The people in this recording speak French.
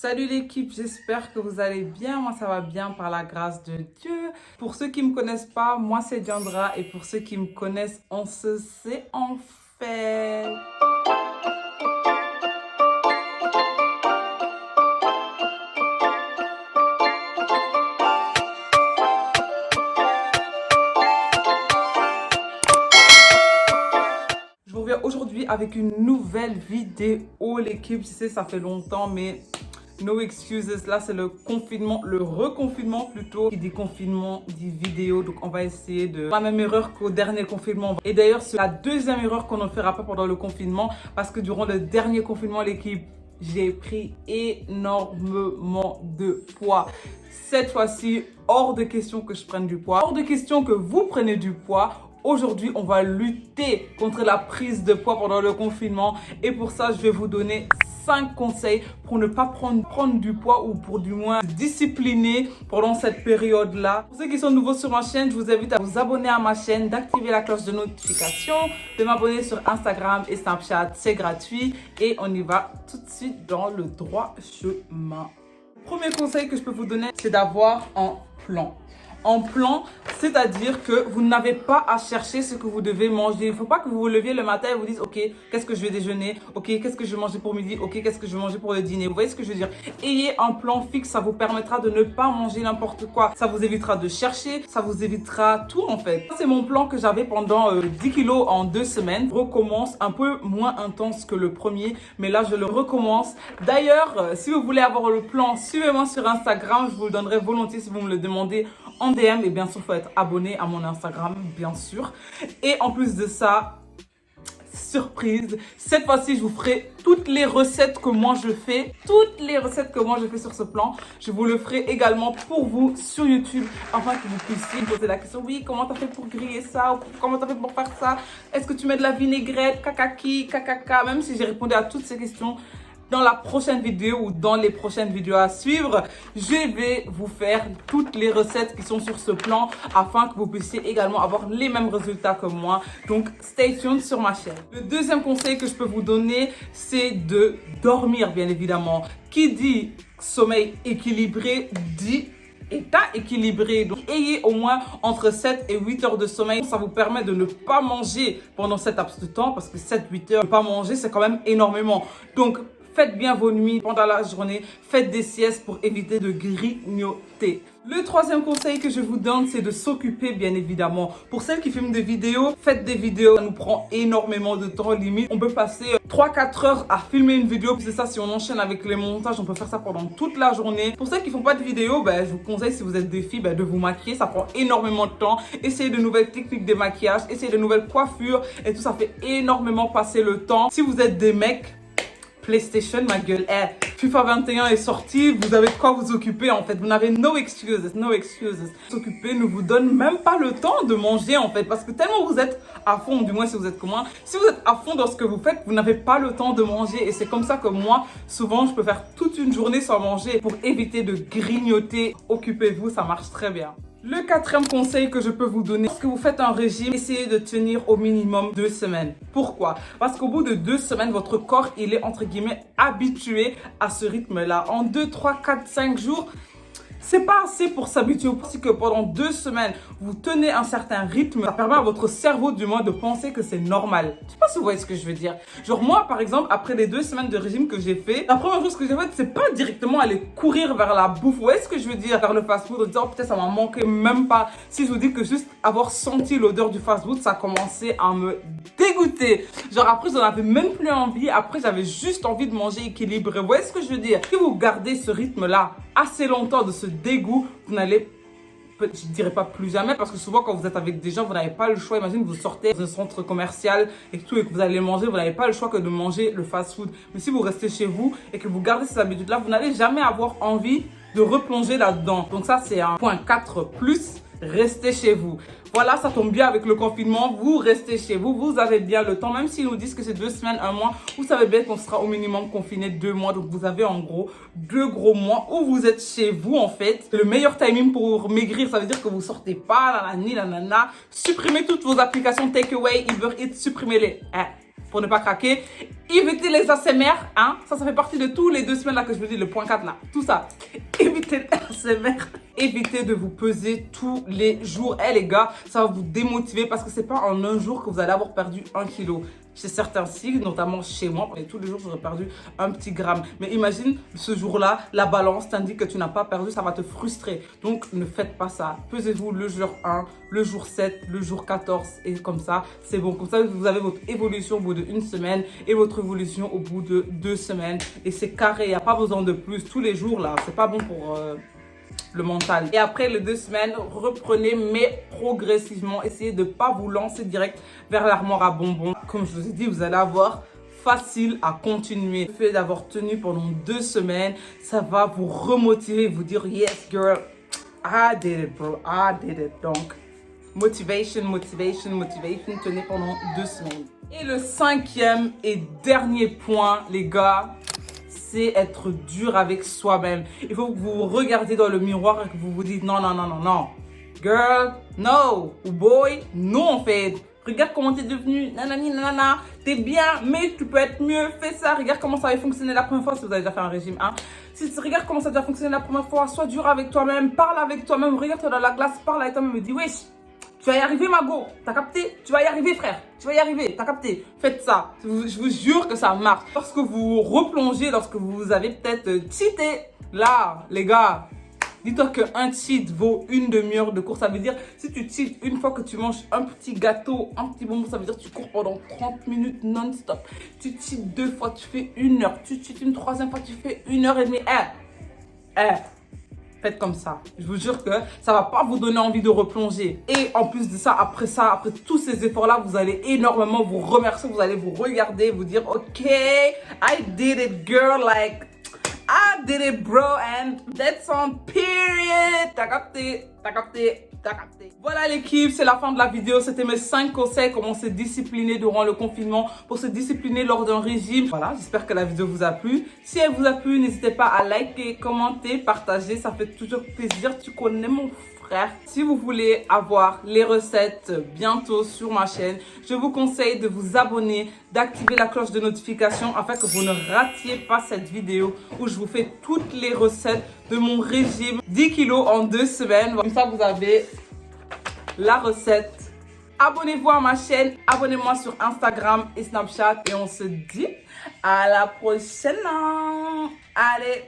Salut l'équipe, j'espère que vous allez bien. Moi, ça va bien par la grâce de Dieu. Pour ceux qui ne me connaissent pas, moi, c'est Diandra. Et pour ceux qui me connaissent, on se sait en fait. Je vous reviens aujourd'hui avec une nouvelle vidéo, l'équipe. Je sais, ça fait longtemps, mais no excuses. Là, c'est le confinement, le reconfinement plutôt. Qui dit confinement, dit vidéo. Donc, on va essayer de faire la même erreur qu'au dernier confinement. Et d'ailleurs, c'est la deuxième erreur qu'on ne fera pas pendant le confinement. Parce que durant le dernier confinement, l'équipe, j'ai pris énormément de poids. Cette fois-ci, hors de question que je prenne du poids. Hors de question que vous preniez du poids. Aujourd'hui, on va lutter contre la prise de poids pendant le confinement. Et pour ça, je vais vous donner 5 conseils pour ne pas prendre du poids ou pour du moins discipliner pendant cette période-là. Pour ceux qui sont nouveaux sur ma chaîne, je vous invite à vous abonner à ma chaîne, d'activer la cloche de notification, de m'abonner sur Instagram et Snapchat. C'est gratuit et on y va tout de suite dans le droit chemin. Le premier conseil que je peux vous donner, c'est d'avoir un plan. En plan, c'est-à-dire que vous n'avez pas à chercher ce que vous devez manger. Il ne faut pas que vous vous leviez le matin et vous dites, ok, qu'est-ce que je vais déjeuner? Ok, qu'est-ce que je vais manger pour midi? Ok, qu'est-ce que je vais manger pour le dîner? Vous voyez ce que je veux dire? Ayez un plan fixe, ça vous permettra de ne pas manger n'importe quoi. Ça vous évitera de chercher, ça vous évitera tout en fait. C'est mon plan que j'avais pendant 10 kilos en 2 semaines. Je recommence un peu moins intense que le premier, mais là je le recommence. D'ailleurs, si vous voulez avoir le plan, suivez-moi sur Instagram, je vous le donnerai volontiers si vous me le demandez en DM. Et bien sûr, il faut être abonné à mon Instagram, bien sûr. Et en plus de ça, surprise, cette fois-ci, je vous ferai toutes les recettes que moi je fais. Toutes les recettes que moi je fais sur ce plan. Je vous le ferai également pour vous sur YouTube, afin que vous puissiez me poser la question. Oui, comment t'as fait pour griller ça? Ou comment t'as fait pour faire ça? Est-ce que tu mets de la vinaigrette? Kakaki, kakaka. Même si j'ai répondu à toutes ces questions, dans la prochaine vidéo ou dans les prochaines vidéos à suivre, je vais vous faire toutes les recettes qui sont sur ce plan afin que vous puissiez également avoir les mêmes résultats que moi. Donc, stay tuned sur ma chaîne. Le deuxième conseil que je peux vous donner, c'est de dormir, bien évidemment. Qui dit sommeil équilibré dit état équilibré. Donc, ayez au moins entre 7 et 8 heures de sommeil. Ça vous permet de ne pas manger pendant cet laps de temps parce que 7-8 heures, ne pas manger, c'est quand même énormément. Donc, faites bien vos nuits pendant la journée. Faites des siestes pour éviter de grignoter. Le troisième conseil que je vous donne, c'est de s'occuper, bien évidemment. Pour celles qui filment des vidéos, faites des vidéos. Ça nous prend énormément de temps, limite. On peut passer 3-4 heures à filmer une vidéo. C'est ça, si on enchaîne avec les montages, on peut faire ça pendant toute la journée. Pour celles qui font pas de vidéos, je vous conseille, si vous êtes des filles, de vous maquiller. Ça prend énormément de temps. Essayez de nouvelles techniques de maquillage. Essayez de nouvelles coiffures. Et tout ça fait énormément passer le temps. Si vous êtes des mecs, PlayStation, ma gueule. FIFA 21 est sorti, vous avez de quoi vous occuper en fait. Vous n'avez no excuses, no excuses. S'occuper ne vous donne même pas le temps de manger en fait. Parce que tellement vous êtes à fond, du moins si vous êtes comme moi, si vous êtes à fond dans ce que vous faites, vous n'avez pas le temps de manger. Et c'est comme ça que moi, souvent, je peux faire toute une journée sans manger pour éviter de grignoter. Occupez-vous, ça marche très bien. Le quatrième conseil que je peux vous donner, lorsque vous faites un régime, essayez de tenir au minimum 2 semaines. Pourquoi? Parce qu'au bout de 2 semaines, votre corps, il est entre guillemets habitué à ce rythme-là. En 2, 3, 4, 5 jours, c'est pas assez pour s'habituer. Aussi que pendant 2 semaines, vous tenez un certain rythme, ça permet à votre cerveau du moins de penser que c'est normal. Je sais pas si vous voyez ce que je veux dire. Genre moi, par exemple, après les 2 semaines de régime que j'ai fait, la première chose que j'ai faite, c'est pas directement aller courir vers la bouffe. Vous voyez ce que je veux dire? Vers le fast-food, en disant, oh, peut-être ça m'a manqué, même pas. Si je vous dis que juste avoir senti l'odeur du fast-food, ça a commencé à me dégoûter. Genre après, j'en avais même plus envie. Après, j'avais juste envie de manger équilibré. Vous voyez ce que je veux dire? Si vous gardez ce rythme-là assez longtemps de ce dégoût, vous n'allez, je dirais pas plus jamais, parce que souvent quand vous êtes avec des gens, vous n'avez pas le choix. Imagine vous sortez dans un centre commercial et tout et que vous allez manger, vous n'avez pas le choix que de manger le fast-food. Mais si vous restez chez vous et que vous gardez ces habitudes-là, vous n'allez jamais avoir envie de replonger là-dedans. Donc ça, c'est un point 4+. Restez chez vous. Voilà, ça tombe bien avec le confinement. Vous restez chez vous. Vous avez bien le temps. Même s'ils nous disent que c'est 2 semaines, 1 mois, vous savez bien qu'on sera au minimum confiné 2 mois. Donc, vous avez en gros 2 gros mois où vous êtes chez vous, en fait. Le meilleur timing pour maigrir, ça veut dire que vous sortez pas, la nana. Supprimez toutes vos applications Takeaway, Uber Eats, supprimez-les. pour ne pas craquer. Évitez les ASMR, hein. Ça fait partie de tous les 2 semaines là que je vous dis, le point 4 là. Tout ça. Évitez les ASMR. Évitez de vous peser tous les jours. Eh les gars, ça va vous démotiver parce que c'est pas en un jour que vous allez avoir perdu 1 kilo. Chez certains signes, notamment chez moi, et tous les jours j'aurais perdu un petit gramme. Mais imagine ce jour-là, la balance t'indique que tu n'as pas perdu, ça va te frustrer. Donc ne faites pas ça. Pesez-vous le jour 1, le jour 7, le jour 14 et comme ça, c'est bon. Comme ça, vous avez votre évolution au bout de 1 semaine et votre évolution au bout de 2 semaines. Et c'est carré, il n'y a pas besoin de plus. Tous les jours là, c'est pas bon pour le mental. Et après les 2 semaines, reprenez mais progressivement. Essayez de ne pas vous lancer direct vers l'armoire à bonbons. Comme je vous ai dit, vous allez avoir facile à continuer. Le fait d'avoir tenu pendant 2 semaines, ça va vous remotiver, vous dire yes girl, I did it bro, I did it. Donc motivation, motivation, motivation, tenez pendant 2 semaines. Et le 5e et dernier point, les gars, c'est être dur avec soi-même. Il faut que vous regardez dans le miroir et que vous vous dites non, non, non, non, non. Girl, no. Ou boy, non en fait. Regarde comment t'es devenu, nanani, nanana. T'es bien, mais tu peux être mieux. Fais ça. Regarde comment ça avait fonctionné la première fois si vous avez déjà fait un régime. Hein. Regarde comment ça a déjà fonctionné la première fois. Sois dur avec toi-même. Parle avec toi-même. Regarde-toi dans la glace. Parle avec toi-même. Me dis, wesh. Tu vas y arriver, Mago. T'as capté? Tu vas y arriver, frère. Tu vas y arriver. T'as capté? Faites ça. Je vous jure que ça marche. Lorsque vous replongez, lorsque vous avez peut-être cheaté, là, les gars, dis-toi qu'un cheat vaut 1 demi-heure de course. Ça veut dire, si tu cheats une fois que tu manges un petit gâteau, un petit bonbon, ça veut dire que tu cours pendant 30 minutes non-stop. Tu cheats 2 fois, tu fais 1 heure. Tu cheats une 3e fois, tu fais 1 heure et demie. Faites comme ça. Je vous jure que ça va pas vous donner envie de replonger. Et en plus de ça, après tous ces efforts-là, vous allez énormément vous remercier. Vous allez vous regarder, vous dire, OK, I did it, girl. Like, I did it, bro. And that's on period. T'as capté, t'as capté. T'as capté. Voilà l'équipe, c'est la fin de la vidéo. C'était mes 5 conseils comment se discipliner durant le confinement, pour se discipliner lors d'un régime. Voilà, j'espère que la vidéo vous a plu. Si elle vous a plu, n'hésitez pas à liker, commenter, partager. Ça fait toujours plaisir. Tu connais mon frère. Si vous voulez avoir les recettes bientôt sur ma chaîne, je vous conseille de vous abonner, d'activer la cloche de notification afin que vous ne ratiez pas cette vidéo où je vous fais toutes les recettes de mon régime 10 kilos en 2 semaines. Comme ça, vous avez la recette. Abonnez-vous à ma chaîne, abonnez-moi sur Instagram et Snapchat et on se dit à la prochaine. Allez.